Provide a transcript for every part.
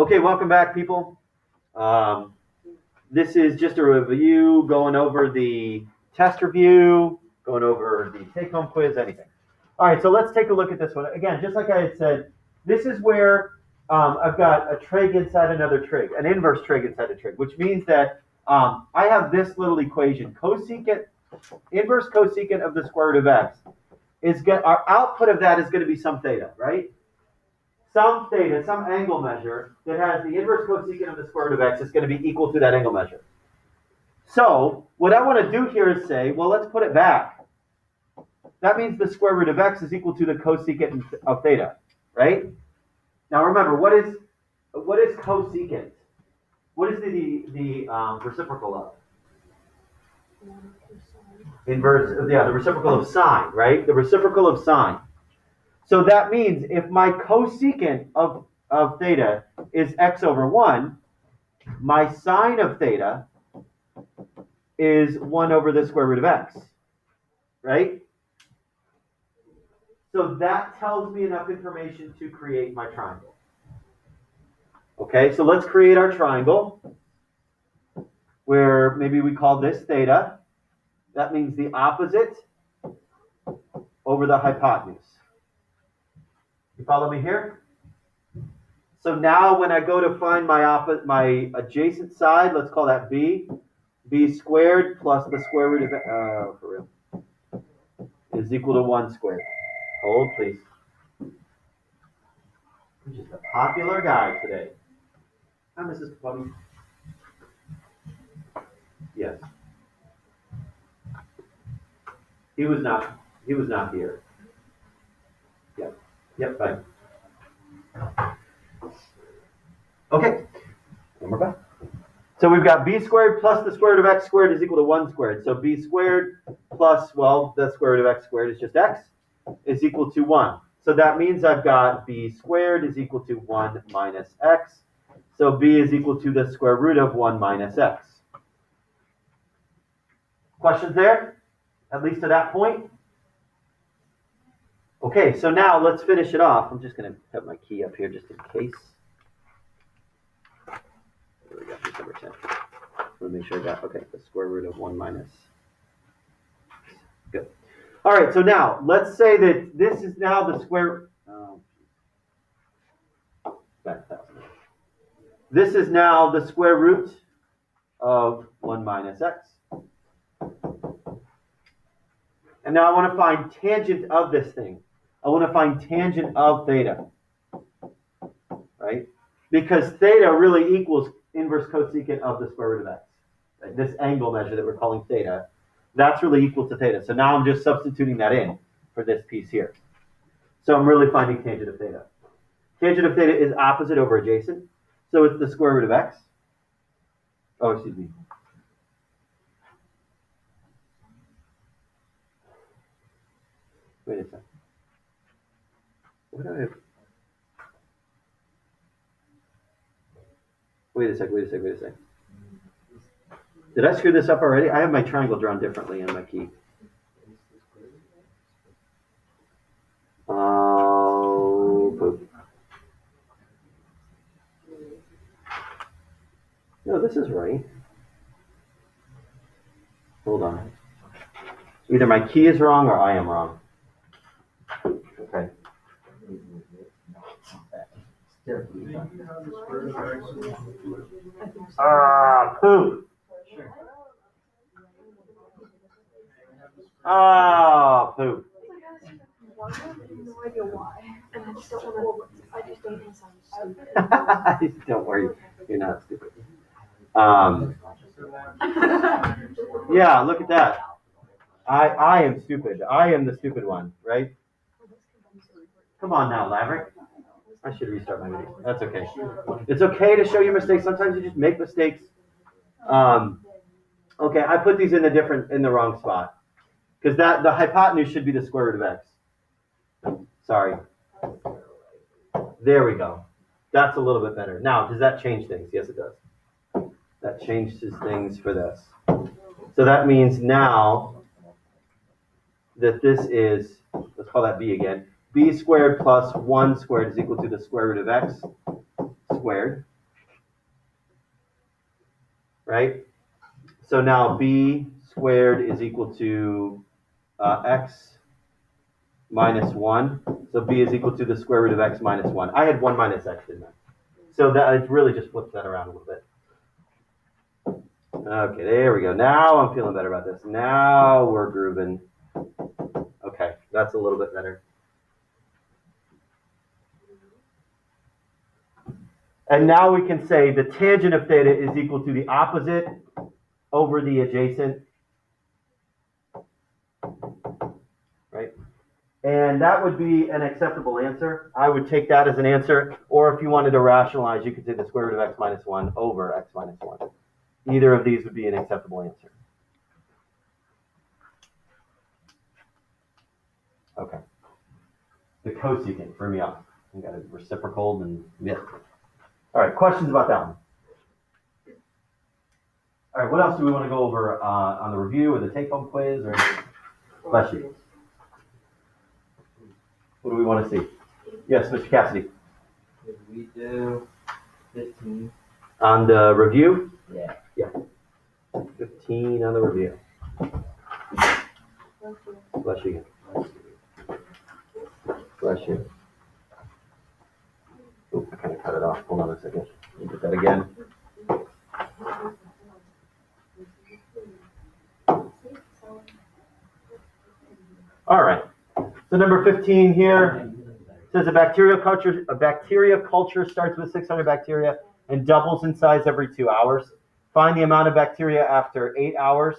Okay, welcome back, people. This is just a review, going over the test review, going over the take-home quiz, anything. All right, so let's take a look at this one. Again, just like I had said, this is where I've got a trig inside another trig, an inverse trig inside a trig, which means that I have this little equation, inverse cosecant of the square root of x. Our output of that is going to be some theta, right? Some theta, some angle measure that has the inverse cosecant of the square root of x is going to be equal to that angle measure. So what I want to do here is say, well, let's put it back. That means the square root of x is equal to the cosecant of theta, right? Now remember, what is cosecant? What is the reciprocal of? Inverse, yeah, the reciprocal of sine, right? The reciprocal of sine. So that means if my cosecant of theta is x over 1, my sine of theta is 1 over the square root of x, right? So that tells me enough information to create my triangle. Okay, so let's create our triangle where maybe we call this theta. That means the opposite over the hypotenuse. You follow me here? So now when I go to find my adjacent side, let's call that b. B squared plus the square root of for real, is equal to 1 squared. Hold, please. I'm just a popular guy today. Hi, Mrs. Bobby. Yes. He was not here. Yep, fine. Okay, and we're back. So we've got b squared plus the square root of x squared is equal to 1 squared. So b squared plus, well, the square root of x squared is just x, is equal to 1. So that means I've got b squared is equal to 1 minus x. So b is equal to the square root of 1 minus x. Questions there? At least to that point? Okay, so now let's finish it off. I'm just going to put my key up here just in case. There we go, December 10th. Let me make sure I got, okay, the square root of 1 minus. Good. All right, so now let's say that this is now the square. This is now the square root of 1 minus x. And now I want to find tangent of this thing. I want to find tangent of theta, right? Because theta really equals inverse cosecant of the square root of x. Right? This angle measure that we're calling theta, that's really equal to theta. So now I'm just substituting that in for this piece here. So I'm really finding tangent of theta. Tangent of theta is opposite over adjacent. So it's the square root of x. Oh, excuse me. Wait a second. What do I have? Wait a sec. Did I screw this up already? I have my triangle drawn differently on my key. Oh, poop. No, this is right. Hold on. Either my key is wrong or I am wrong. Okay. Poop. Ah, poop. I have no idea why, and I just don't want to. I just don't want to sound stupid. Don't worry, you're not stupid. Yeah, look at that. I am stupid. I am the stupid one, right? Come on now, Laverick. I should restart my video. That's okay. It's okay to show your mistakes. Sometimes you just make mistakes. Okay, I put these in the wrong spot because the hypotenuse should be the square root of x. Sorry. There we go. That's a little bit better. Now, does that change things? Yes, it does. That changes things for this. So that means now that this is, let's call that b again. B squared plus 1 squared is equal to the square root of x squared. right? So now b squared is equal to x minus 1. So b is equal to the square root of x minus 1. I had 1 minus x, didn't I? So that it really just flips that around a little bit. Okay, there we go. Now I'm feeling better about this. Now we're grooving. Okay, that's a little bit better. And now we can say the tangent of theta is equal to the opposite over the adjacent, right? And that would be an acceptable answer. I would take that as an answer. Or if you wanted to rationalize, you could say the square root of x minus 1 over x minus 1. Either of these would be an acceptable answer. Okay. The cosecant threw me off. I got a reciprocal and yeah. All right, questions about that one? All right, what else do we want to go over on the review or the take-home quiz or bless you? What do we want to see? Yes, Mr. Cassidy. Did we do 15? On the review? Yeah. Yeah. 15 on the review. Bless you. Bless you. Oop, I kind of cut it off. Hold on a second. Let me get that again. All right. So number 15 here says a bacteria culture starts with 600 bacteria and doubles in size every 2 hours. Find the amount of bacteria after 8 hours.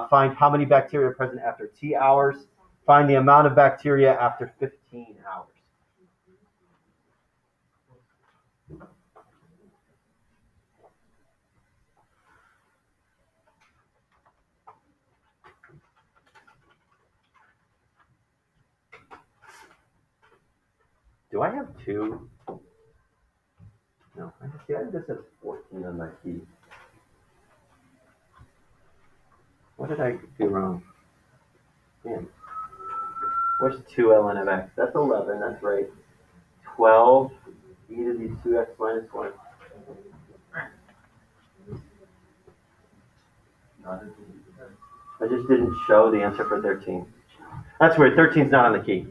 Find how many bacteria are present after T hours. Find the amount of bacteria after 15 hours. Do I have 2? No, I think this has 14 on my key. What did I do wrong? Man. Where's 2 ln of x? That's 11, that's right. 12 e to the 2x minus 1. I just didn't show the answer for 13. That's weird, 13's not on the key.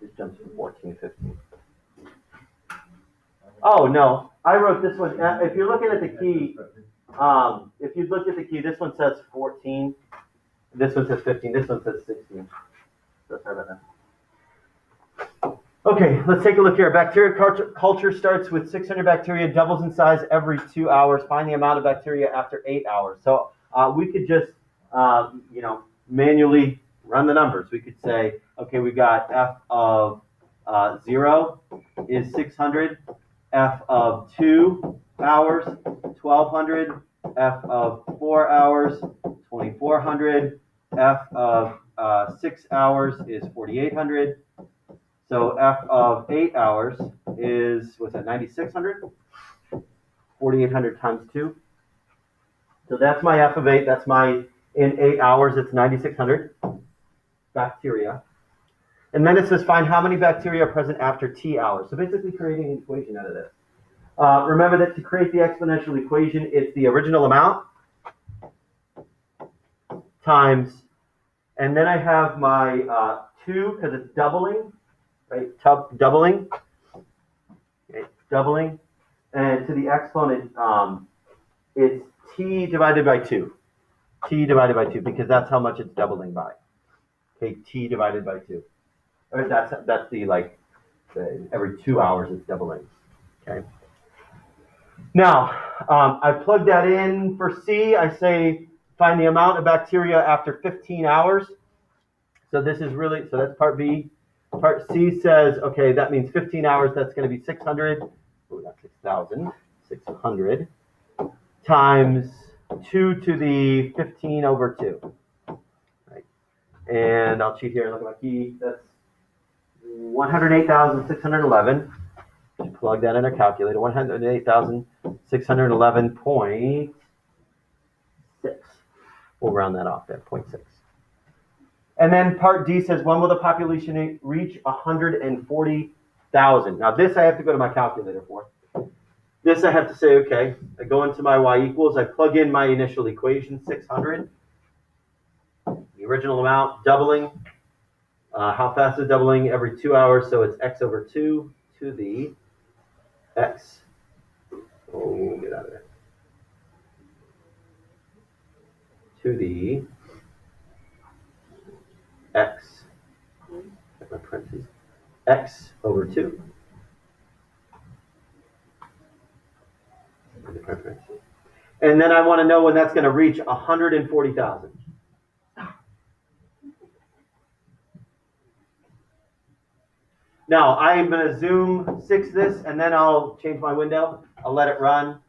Just jumps from 14 to 15. Oh, no, I wrote this one. If you're looking at the key, if you look at the key, this one says 14. This one says 15. This one says 16. So sorry about that. Okay, let's take a look here. Bacteria culture starts with 600 bacteria, doubles in size every 2 hours. Find the amount of bacteria after 8 hours. So we could just, manually run the numbers. We could say, okay, we got f of 0 is 600, f of 2 hours, 1200, f of 4 hours, 2400, f of 6 hours is 4800. So f of 8 hours is, what's that, 9600? 4800 times 2. So that's my f of 8. That's my, in 8 hours, it's 9600 bacteria. And then it says find how many bacteria are present after T hours. So basically creating an equation out of this. Remember that to create the exponential equation, it's the original amount times, and then I have my 2, because it's doubling, right? Doubling, okay, doubling, and to the exponent, it's t divided by 2. T divided by 2, because that's how much it's doubling by. Okay, t divided by 2. Or that's the every 2 hours it's doubling. Okay. Now, I plug that in for C. I say find the amount of bacteria after 15 hours. So this is really, so that's part B. Part C says, okay, that means 15 hours, that's going to be 600, not 6,000, 600 times 2 to the 15 over 2. Right. And I'll cheat here and look at my key. That's 108,611. Just plug that in our calculator. 108,611.6. We'll round that off there, 0.6. And then part D says, when will the population reach 140,000? Now this I have to go to my calculator for. This I have to say, okay, I go into my y equals, I plug in my initial equation, 600. The original amount, doubling. How fast is doubling? Every 2 hours, so it's x over 2 to the x. Oh, get out of there. To the x. Get my parentheses. X over 2. And then I want to know when that's going to reach 140,000. Now, I'm going to zoom 6 this, and then I'll change my window. I'll let it run.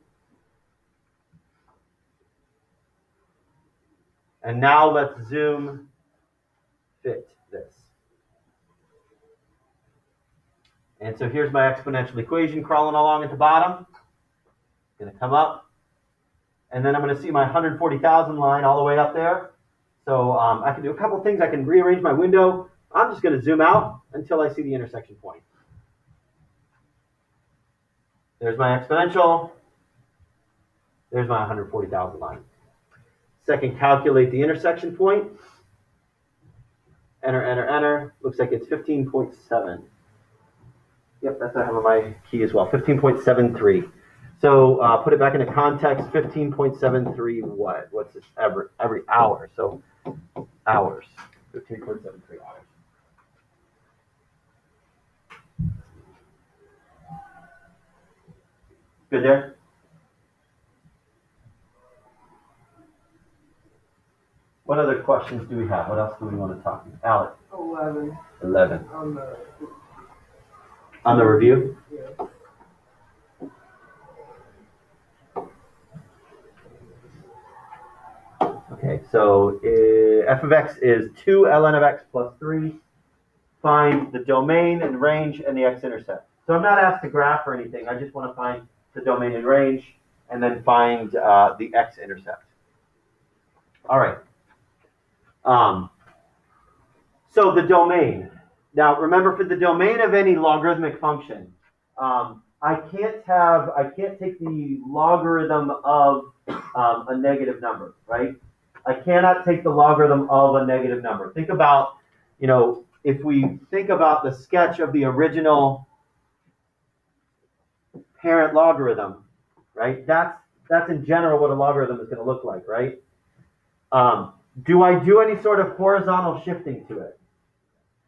And now let's zoom fit this. And so here's my exponential equation crawling along at the bottom. It's going to come up. And then I'm going to see my 140,000 line all the way up there. So I can do a couple things. I can rearrange my window. I'm just going to zoom out until I see the intersection point. There's my exponential. There's my 140,000 line. Second, calculate the intersection point. Enter, enter, enter. Looks like it's 15.7. Yep, that's what I have on my key as well, 15.73. So put it back into context, 15.73 what? What's this? Every hour, so hours, 15.73 hours. Good there? What other questions do we have? What else do we want to talk about? Alex? 11. On the review? Yeah. Okay, so f of x is 2 ln of x plus 3. Find the domain and range and the x-intercept. So I'm not asked to graph or anything. I just want to find the domain and range and then find the x-intercept. All right. So the domain. Now remember, for the domain of any logarithmic function, I can't take the logarithm of a negative number, right? I cannot take the logarithm of a negative number. Think about, if we think about the sketch of the original parent logarithm, right? That's in general what a logarithm is going to look like, right? Do I do any sort of horizontal shifting to it?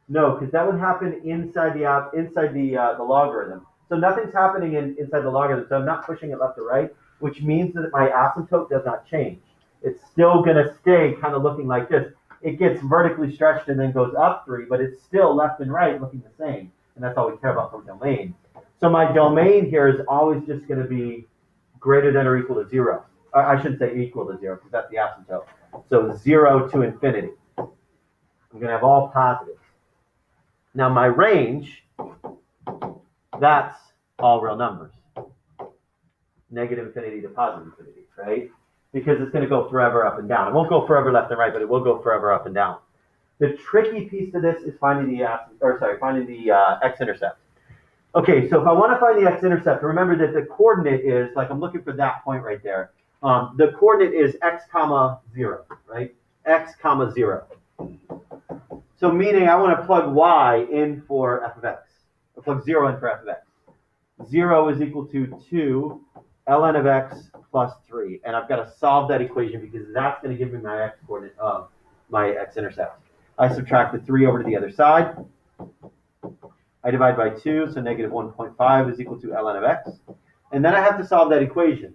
No, because that would happen inside the logarithm. So nothing's happening inside the logarithm. So I'm not pushing it left or right, which means that my asymptote does not change. It's still going to stay kind of looking like this. It gets vertically stretched and then goes up 3, but it's still left and right looking the same. And that's all we care about for domain. So my domain here is always just going to be greater than or equal to 0. I shouldn't say equal to 0 because that's the asymptote. So 0 to infinity. I'm going to have all positives. Now my range, that's all real numbers. Negative infinity to positive infinity, right? Because it's going to go forever up and down. It won't go forever left and right, but it will go forever up and down. The tricky piece to this is finding the x-intercept. Okay, so if I want to find the x-intercept, remember that the coordinate is, like I'm looking for that point right there. The coordinate is x comma 0, right? X comma 0. So meaning I want to plug y in for f of x. I plug 0 in for f of x. 0 is equal to 2 ln of x plus 3. And I've got to solve that equation because that's going to give me my x-coordinate of my x-intercept. I subtract the 3 over to the other side. I divide by 2, so negative 1.5 is equal to ln of x. And then I have to solve that equation.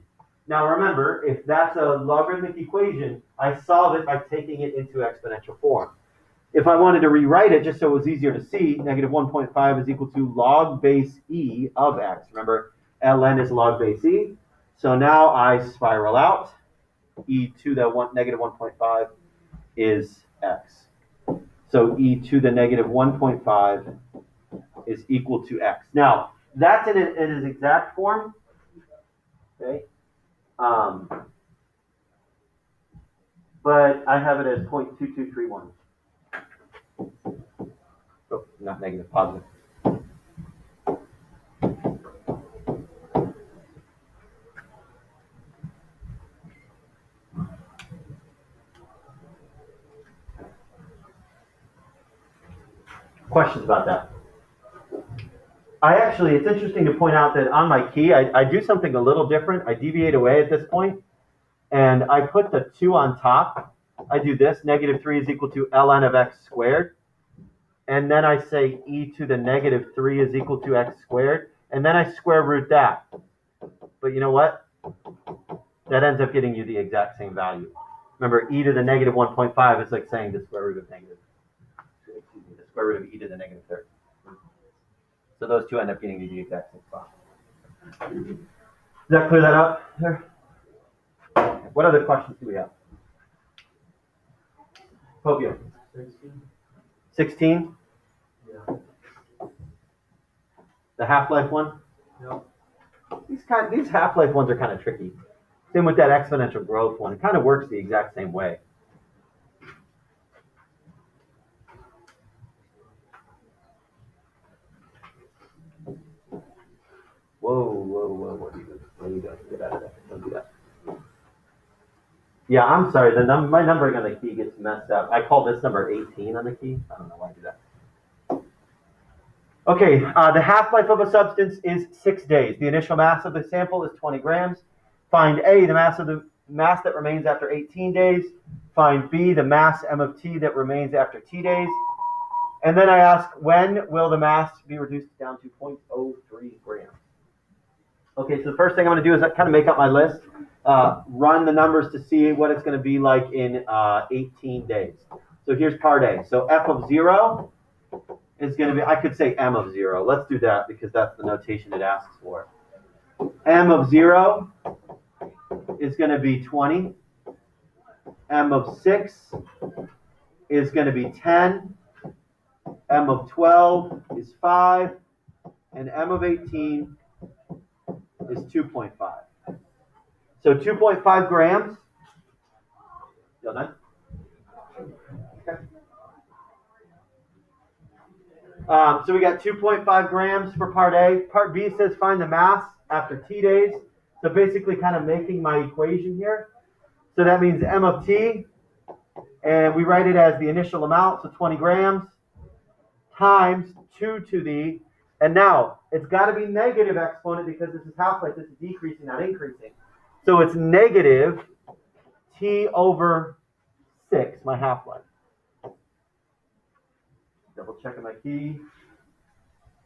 Now remember, if that's a logarithmic equation, I solve it by taking it into exponential form. If I wanted to rewrite it just so it was easier to see, negative 1.5 is equal to log base e of x. Remember, ln is log base e. So now I spiral out. E to the negative 1.5 is x. So e to the negative 1.5 is equal to x. Now, that's in its exact form. Okay. But I have it as 0.2231. Oh, not negative, positive. Questions about that? It's interesting to point out that on my key, I do something a little different. I deviate away at this point, and I put the 2 on top. I do this, -3 is equal to ln of x squared. And then I say e to the -3 is equal to x squared. And then I square root that. But you know what? That ends up getting you the exact same value. Remember, e to the -1.5 is like saying the square root of the square root of e to the -3rd. So those two end up getting you the exact same spot. Does that clear that up there? What other questions do we have? Popio. 16? Yeah. The half-life one? Yep. These half-life ones are kind of tricky. Same with that exponential growth one. It kind of works the exact same way. Whoa. What are you doing? Where are you going? Get out of there. Don't do that. Yeah, I'm sorry. My numbering on the key gets messed up. I call this number 18 on the key. I don't know why I do that. Okay, the half-life of a substance is 6 days. The initial mass of the sample is 20 grams. Find A, the mass that remains after 18 days. Find B, the mass m of t that remains after t days. And then I ask, when will the mass be reduced down to 0.03 grams? Okay, so the first thing I'm going to do is kind of make up my list, run the numbers to see what it's going to be like in 18 days. So here's part A. So f of 0 is going to be, I could say m of 0. Let's do that because that's the notation it asks for. M of 0 is going to be 20. M of 6 is going to be 10. M of 12 is 5. And M of 18 is 2.5. So 2.5 grams. You done? Okay. So we got 2.5 grams for part A. Part B says find the mass after t days. So basically kind of making my equation here. So that means m of t, and we write it as the initial amount, so 20 grams, times 2 to the, and now it's got to be negative exponent because this is half-life, this is decreasing, not increasing. So it's negative t over 6, my half-life. Double checking my key.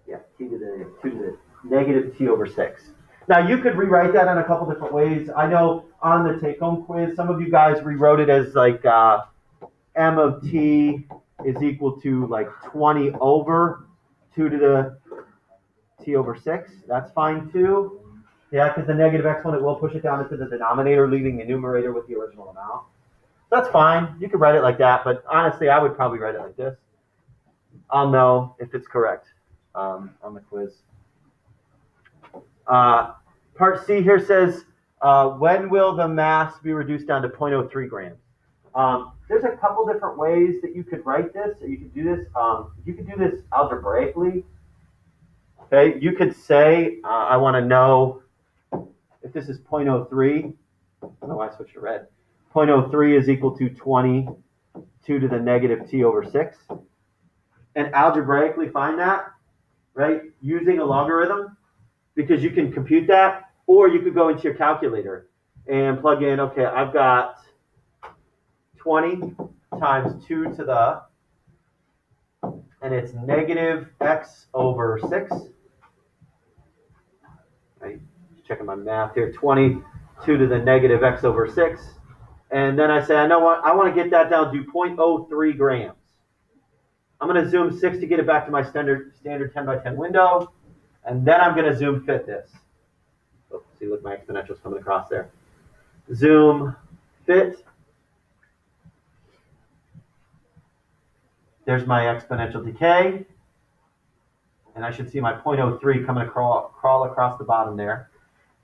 Yeah, t to the 2 to the negative t over 6. Now you could rewrite that in a couple different ways. I know on the take-home quiz, some of you guys rewrote it as like m of t is equal to like 20 over 2 to the t over 6. That's fine too. Yeah, because the negative exponent will push it down into the denominator, leaving the numerator with the original amount. That's fine. You could write it like that, but honestly, I would probably write it like this. I'll know if it's correct on the quiz. Part C here says, when will the mass be reduced down to 0.03 grams? There's a couple different ways that you could write this, or you could do this. You could do this algebraically. Okay, you could say, I want to know if this is 0.03. I don't know why I switched to red. 0.03 is equal to 22 to the negative t over 6. And algebraically find that, right, using a logarithm, because you can compute that, or you could go into your calculator and plug in, okay, I've got 20 times 2 to the, and it's negative x over 6. Right, just checking my math here, 22 to the negative x over 6. And then I say, I know what, I want to get that down to 0.03 grams. I'm going to zoom 6 to get it back to my standard 10 by 10 window. And then I'm going to zoom fit this. Oh, see, look, my exponential's coming across there. Zoom fit. There's my exponential decay. And I should see my 0.03 coming crawl across the bottom there.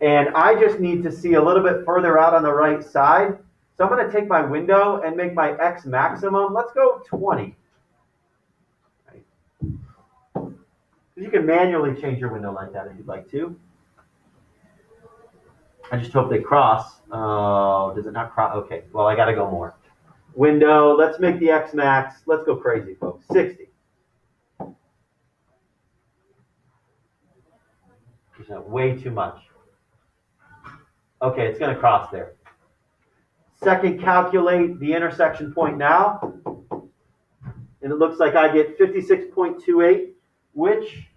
And I just need to see a little bit further out on the right side. So I'm going to take my window and make my x maximum. Let's go 20. You can manually change your window like that if you'd like to. I just hope they cross. Oh, does it not cross? Okay, well, I got to go more. Window, let's make the X max. Let's go crazy, folks. 60. No, way too much. Okay, it's going to cross there. Second, calculate the intersection point now. And it looks like I get 56.28, which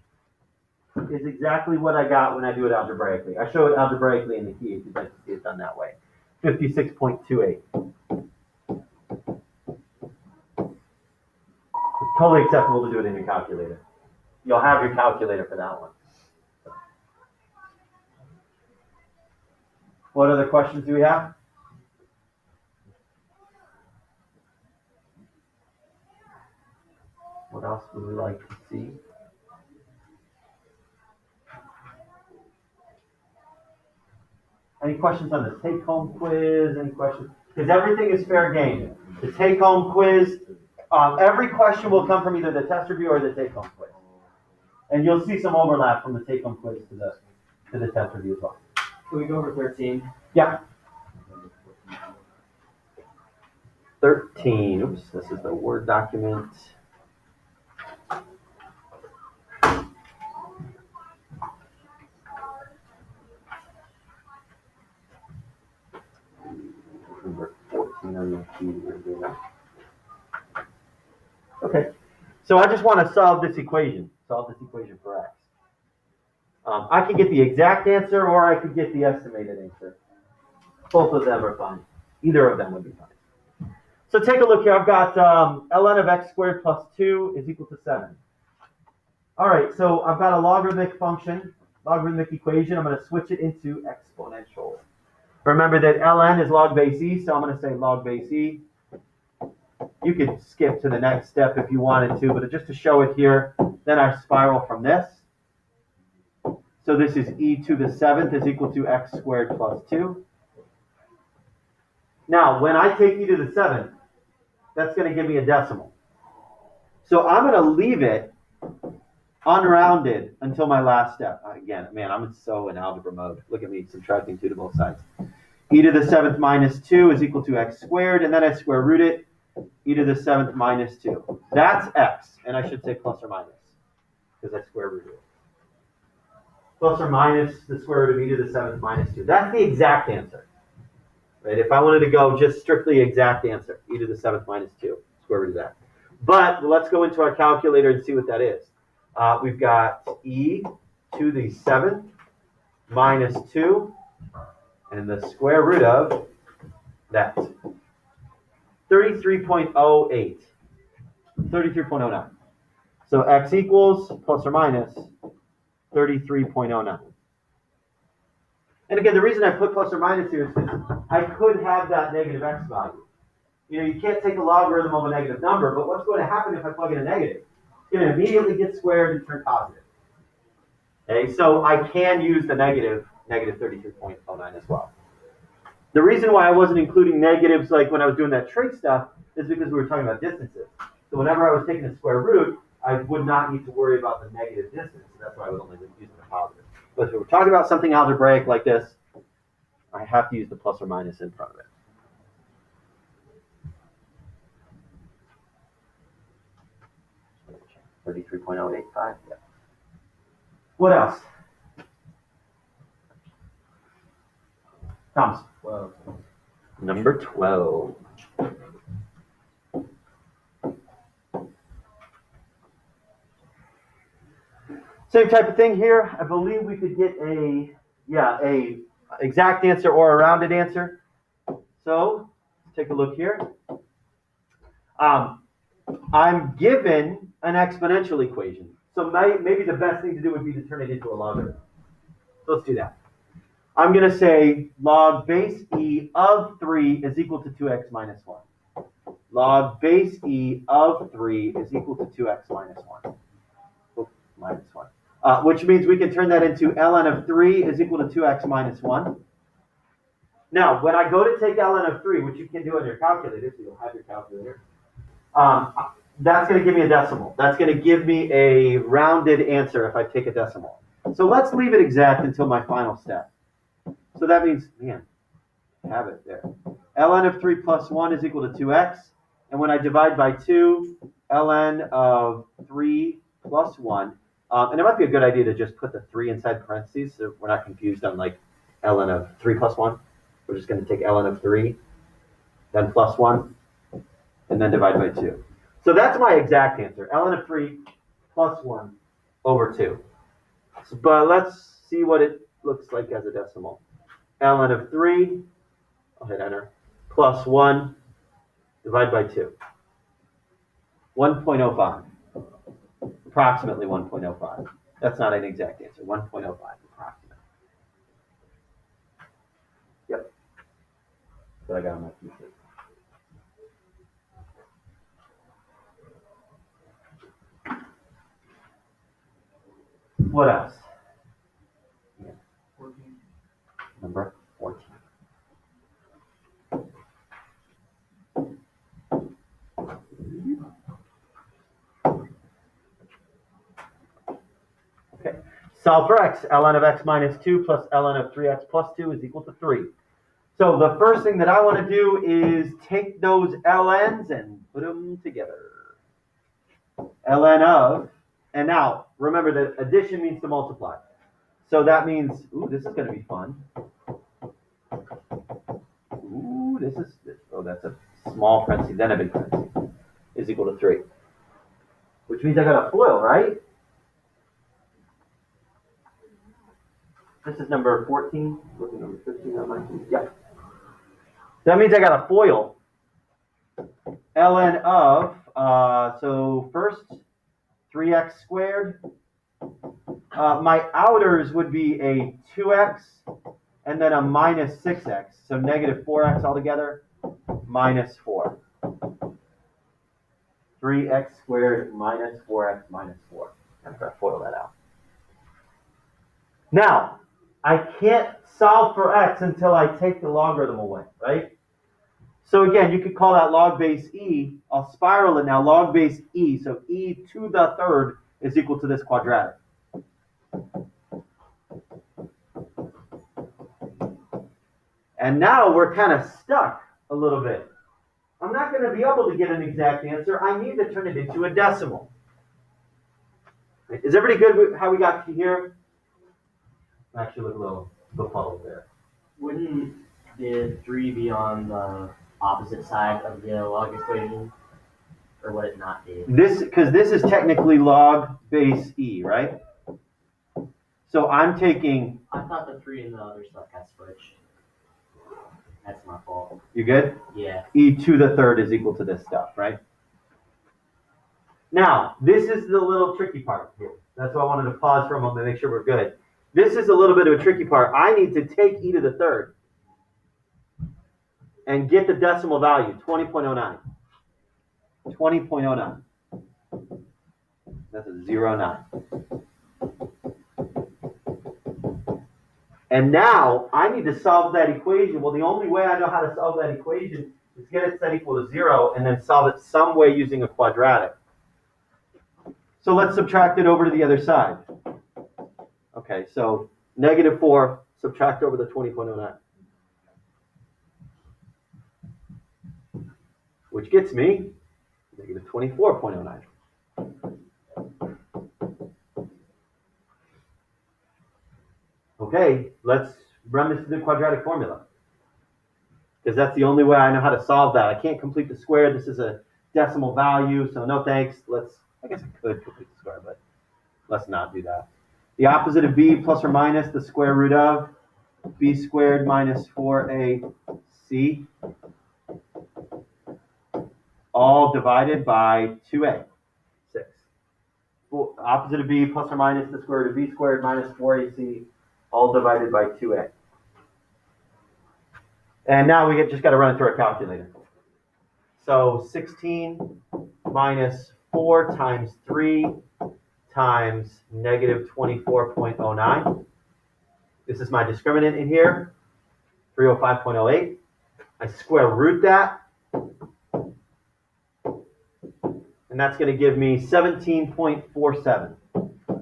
is exactly what I got when I do it algebraically. I show it algebraically in the key if you'd like to see it done that way. 56.28. It's totally acceptable to do it in your calculator. You'll have your calculator for that one. What other questions do we have? What else would we like to see? Any questions on the take-home quiz? Any questions? Because everything is fair game. The take-home quiz, every question will come from either the test review or the take-home quiz. And you'll see some overlap from the take-home quiz to the test review as well. Can we go over 13? Yeah. 13. Oops, this is the Word document. Number 14 on the key. Okay. So I just want to solve this equation for x. I could get the exact answer or I could get the estimated answer. Both of them are fine. Either of them would be fine. So take a look here. I've got ln of x squared plus 2 is equal to 7. All right, so I've got a logarithmic function, logarithmic equation. I'm going to switch it into exponential. Remember that ln is log base e, so I'm going to say log base e. You could skip to the next step if you wanted to, but just to show it here, then I spiral from this. So this is e to the 7th is equal to x squared plus 2. Now, when I take e to the 7th, that's going to give me a decimal. So I'm going to leave it unrounded until my last step. Again, man, I'm so in algebra mode. Look at me subtracting 2 to both sides. E to the 7th minus 2 is equal to x squared, and then I square root it. E to the 7th minus 2. That's x, and I should say plus or minus, because I square rooted it. Plus or minus the square root of e to the 7th minus 2. That's the exact answer. Right? If I wanted to go just strictly exact answer, e to the 7th minus 2, square root of that. But let's go into our calculator and see what that is. We've got e to the 7th minus 2, and the square root of that. 33.08. 33.09. So x equals plus or minus 33.09. And again, the reason I put plus or minus here is because I could have that negative x value. You know, you can't take a logarithm of a negative number, but what's going to happen if I plug in a negative? It's going to immediately get squared and turn positive. Okay, so I can use the negative 33.09 as well. The reason why I wasn't including negatives like when I was doing that trig stuff is because we were talking about distances. So whenever I was taking a square root, I would not need to worry about the negative distance. So that's why I would only use the positive. But if we're talking about something algebraic like this, I have to use the plus or minus in front of it. $33.085. Yeah. What else? Thomas. 12. Number 12. Same type of thing here. I believe we could get a exact answer or a rounded answer. So take a look here. I'm given an exponential equation. So maybe the best thing to do would be to turn it into a logarithm. So let's do that. I'm going to say log base e of 3 is equal to 2x minus 1. Log base e of 3 is equal to 2x minus 1. Oops, minus 1. Which means we can turn that into ln of 3 is equal to 2x minus 1. Now, when I go to take ln of 3, which you can do on your calculator, so you'll have your calculator, that's going to give me a decimal. That's going to give me a rounded answer if I take a decimal. So let's leave it exact until my final step. So that means, man, have it there. ln of 3 plus 1 is equal to 2x. And when I divide by 2, ln of 3 plus 1 And it might be a good idea to just put the 3 inside parentheses so we're not confused on like ln of 3 plus 1. We're just going to take ln of 3, then plus 1, and then divide by 2. So that's my exact answer, ln of 3 plus 1 over 2. So, but let's see what it looks like as a decimal. Ln of 3, I'll hit enter, plus 1, divide by 2. 1.05. Approximately 1.05. That's not an exact answer. 1.05 approximate. Yep. That's what I got on my t-shirt. What else? Yeah. 14. Number 14. Okay. Solve for x. ln of x minus 2 plus ln of 3x plus 2 is equal to 3. So the first thing that I want to do is take those ln's and put them together. ln of, and now remember that addition means to multiply. So that means, ooh, this is going to be fun. Ooh, that's a small parenthesis, then a big parenthesis, is equal to 3. Which means I got a FOIL, right? This is number 14. Look at number 15 on my sheet. Yeah. That means I got a FOIL. ln of, so first, 3x squared. My outers would be a 2x and then a minus 6x. So negative 4x altogether, minus 4. 3x squared minus 4x minus 4. I'm going to FOIL that out. Now, I can't solve for x until I take the logarithm away, right? So again, you could call that log base e. I'll spiral it now, log base e. So e to the third is equal to this quadratic. And now we're kind of stuck a little bit. I'm not going to be able to get an exact answer. I need to turn it into a decimal. Is everybody good with how we got to here? Actually, look a little befuddled there. Wouldn't the 3 be on the opposite side of the log equation? Or would it not be? Because this is technically log base e, right? So I'm taking... I thought the 3 and the other stuff got switched. That's my fault. You good? Yeah. E to the third is equal to this stuff, right? Now, this is the little tricky part here. That's why I wanted to pause for a moment to make sure we're good. This is a little bit of a tricky part. I need to take e to the third and get the decimal value, 20.09. 20.09. That's a 0.9. And now I need to solve that equation. Well, the only way I know how to solve that equation is get it set equal to 0 and then solve it some way using a quadratic. So let's subtract it over to the other side. Okay, so negative 4, subtract over the 20.09. Which gets me negative 24.09. Okay, let's run this through the quadratic formula. Because that's the only way I know how to solve that. I can't complete the square. This is a decimal value, so no thanks. I guess I could complete the square, but let's not do that. The opposite of b plus or minus the square root of b squared minus 4ac, all divided by 2a, 6. Opposite of b plus or minus the square root of b squared minus 4ac, all divided by 2a. And now we just got to run it through our calculator. So 16 minus 4 times 3 times negative 24.09. This is my discriminant in here, 305.08. I square root that. And that's going to give me 17.47.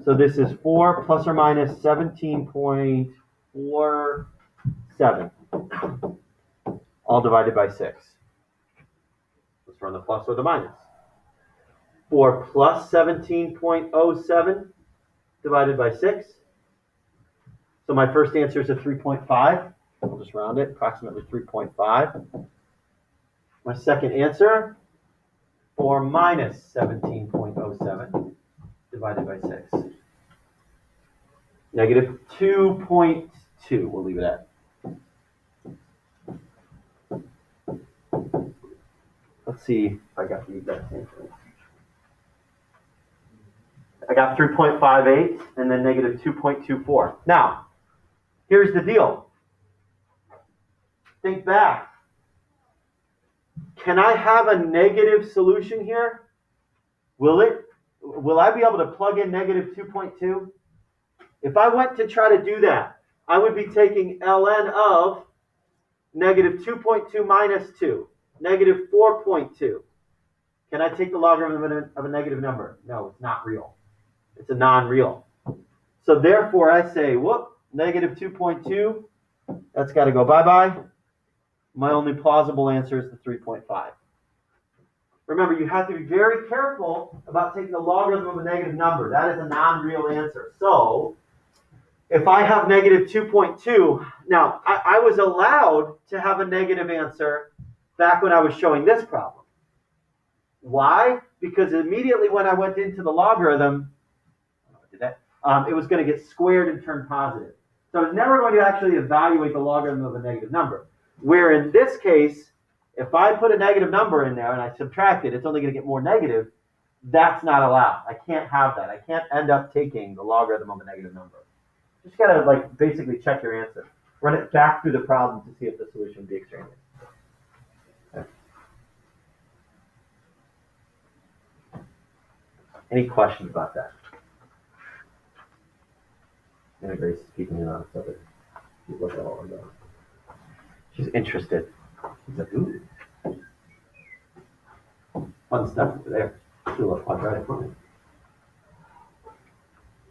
So this is 4 plus or minus 17.47. All divided by 6. Let's run the plus or the minus. 4 plus 17.07 divided by 6. So my first answer is a 3.5. I'll just round it, approximately 3.5. My second answer, 4 minus 17.07 divided by 6. Negative 2.2, we'll leave it at. Let's see if I got the exact same thing. I got 3.58 and then negative 2.24. Now, here's the deal. Think back. Can I have a negative solution here? Will I be able to plug in negative 2.2? If I went to try to do that, I would be taking ln of negative 2.2 minus 2, negative 4.2. Can I take the logarithm of a negative number? No, it's not real. It's a non-real. So therefore I say, whoop, negative 2.2, that's got to go bye-bye. My only plausible answer is the 3.5. Remember, you have to be very careful about taking the logarithm of a negative number. That is a non-real answer. So if I have negative 2.2, now I was allowed to have a negative answer back when I was showing this problem. Why? Because immediately when I went into the logarithm, it was going to get squared and turn positive. So I was never going to actually evaluate the logarithm of a negative number. Where in this case, if I put a negative number in there and I subtract it, it's only going to get more negative. That's not allowed. I can't have that. I can't end up taking the logarithm of a negative number. Just got to basically check your answer. Run it back through the problem to see if the solution would be extraneous. Okay. Any questions about that? Anna Grace is keeping an honest of it. She's looking at all of them. She's interested. She's like, ooh. Fun stuff over there. Do a little quadratic running.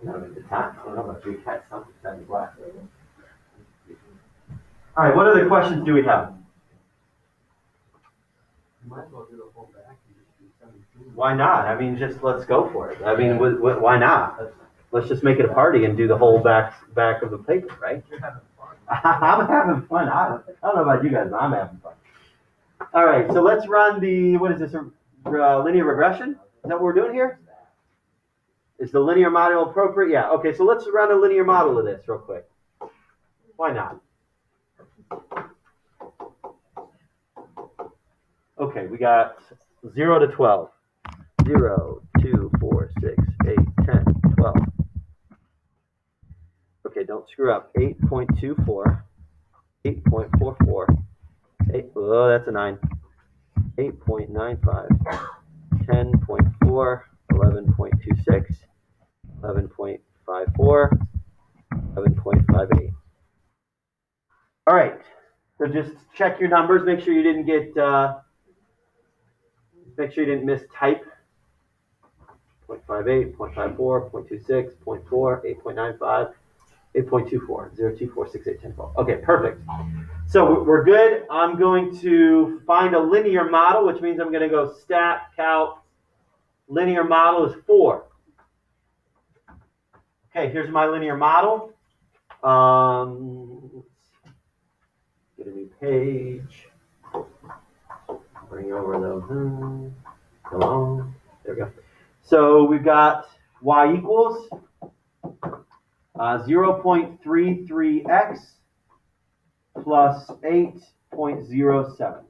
Now I'm in the top. I don't know about 3 cats, something in black. All right, what other questions do we have? You might as well do the whole back and just do 17. Why not? I mean, just let's go for it. I mean, why not? Let's just make it a party and do the whole back of the paper, right? You're having fun. I'm having fun. I don't know about you guys, but I'm having fun. All right, so let's run the, what is this, linear regression? Is that what we're doing here? Is the linear model appropriate? Yeah, okay, so let's run a linear model of this real quick. Why not? Okay, we got 0 to 12. 0, 2, 4, 6, 8, 10, 12. Okay, don't screw up. 8.24, 8.44, 8, oh, that's a 9. 8.95, 10.4, 11.26, 11.54, 11.58. All right, so just check your numbers. Make sure you didn't get, make sure you didn't mistype. 0.58, 0.54, 0.26, 0.4, 8.95, 8.24, 0, 2, 4, 6, 8, 10, 12. Okay, perfect. So we're good. I'm going to find a linear model, which means I'm going to go stat, calc. Linear model is 4. Okay, here's my linear model. Let's get a new page. Bring over those. Come on. There we go. So we've got y equals 0.33x plus 8.07.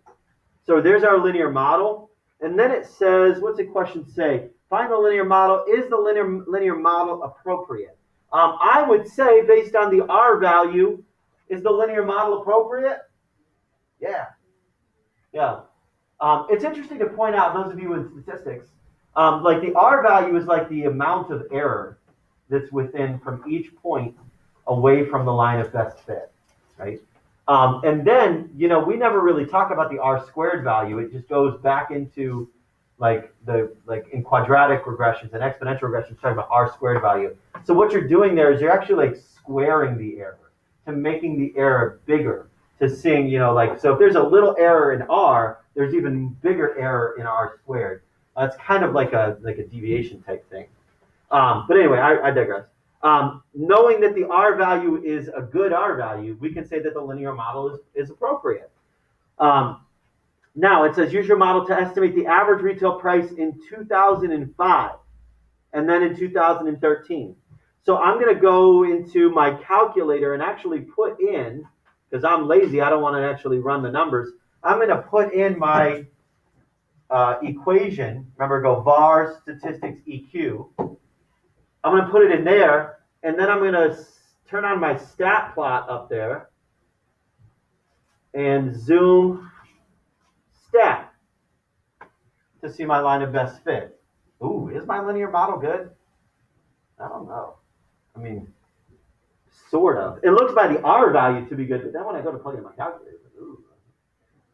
So there's our linear model. And then it says, what's the question say? Find the linear model. Is the linear model appropriate? I would say, based on the R value, is the linear model appropriate? Yeah. Yeah. It's interesting to point out, those of you in statistics, like the R value is like the amount of error that's within from each point away from the line of best fit, right? And then, you know, we never really talk about the R squared value. It just goes back into like in quadratic regressions and exponential regressions, talking about R squared value. So what you're doing there is you're actually like squaring the error to making the error bigger, to seeing, you know, like, so if there's a little error in R, there's even bigger error in R squared. It's kind of like a deviation type thing. But anyway, I digress. Knowing that the R value is a good R value, we can say that the linear model is appropriate. Now it says use your model to estimate the average retail price in 2005 and then in 2013. So I'm going to go into my calculator and actually put in, because I'm lazy, I don't want to actually run the numbers. I'm going to put in my equation. Remember, go var statistics EQ. I'm going to put it in there, and then I'm going to turn on my stat plot up there and zoom stat to see my line of best fit. Ooh, is my linear model good? I don't know. I mean, sort of. It looks by the R value to be good, but then when I go to plug in my calculator, ooh,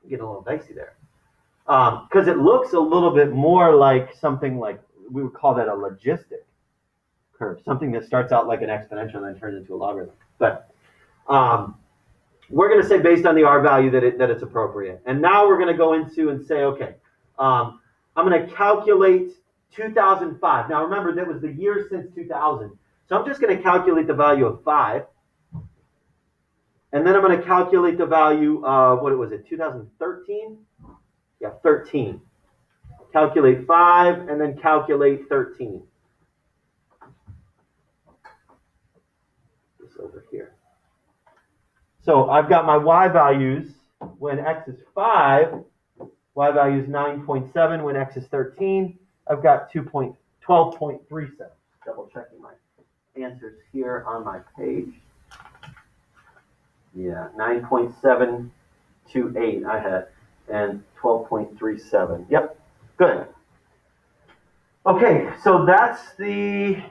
I'm getting a little dicey there. Because it looks a little bit more like something like, we would call that a logistic curve, something that starts out like an exponential and then turns into a logarithm. But we're going to say based on the R value that it's appropriate. And now we're going to go into and say, okay, I'm going to calculate 2005. Now remember, that was the year since 2000. So I'm just going to calculate the value of 5. And then I'm going to calculate the value of, what was it, 2013? Yeah, 13. Calculate 5 and then calculate 13. This over here. So I've got my Y values when X is 5. Y value is 9.7 when X is 13. I've got 12.37. Double checking my answers here on my page. Yeah, 9.728 I had, and 12.37. Yep, good. Okay, so that's the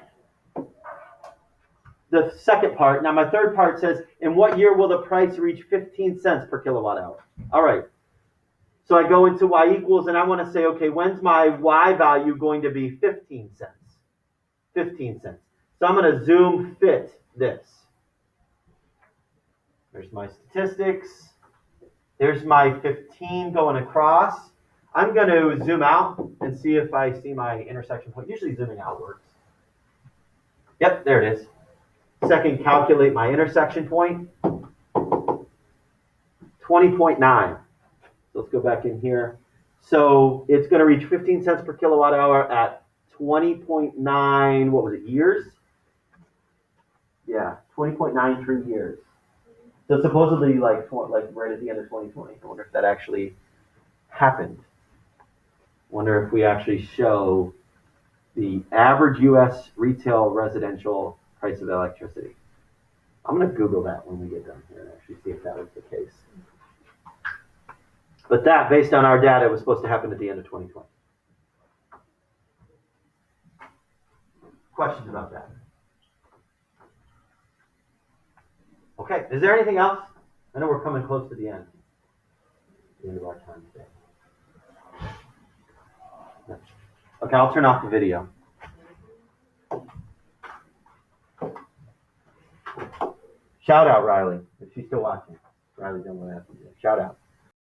second part. Now my third part says, in what year will the price reach 15 cents per kilowatt hour? All right. So I go into Y equals, and I want to say, okay, when's my Y value going to be 15 cents? 15 cents. So I'm going to zoom fit this. There's my statistics. There's my 15 going across. I'm going to zoom out and see if I see my intersection point. Usually zooming out works. Yep, there it is. Second, calculate my intersection point. 20.9. Let's go back in here. So it's going to reach 15 cents per kilowatt hour at 20.9, what was it, years? Yeah, 20.93 years. So supposedly like right at the end of 2020. I wonder if that actually happened. Wonder if we actually show the average U.S. retail residential price of electricity. I'm going to Google that when we get done here and actually see if that was the case. But that, based on our data, was supposed to happen at the end of 2020. Questions about that? Okay, is there anything else? I know we're coming close to the end of our time today. No. Okay, I'll turn off the video. Shout out, Riley, if she's still watching. Riley, don't want to ask you. Shout out.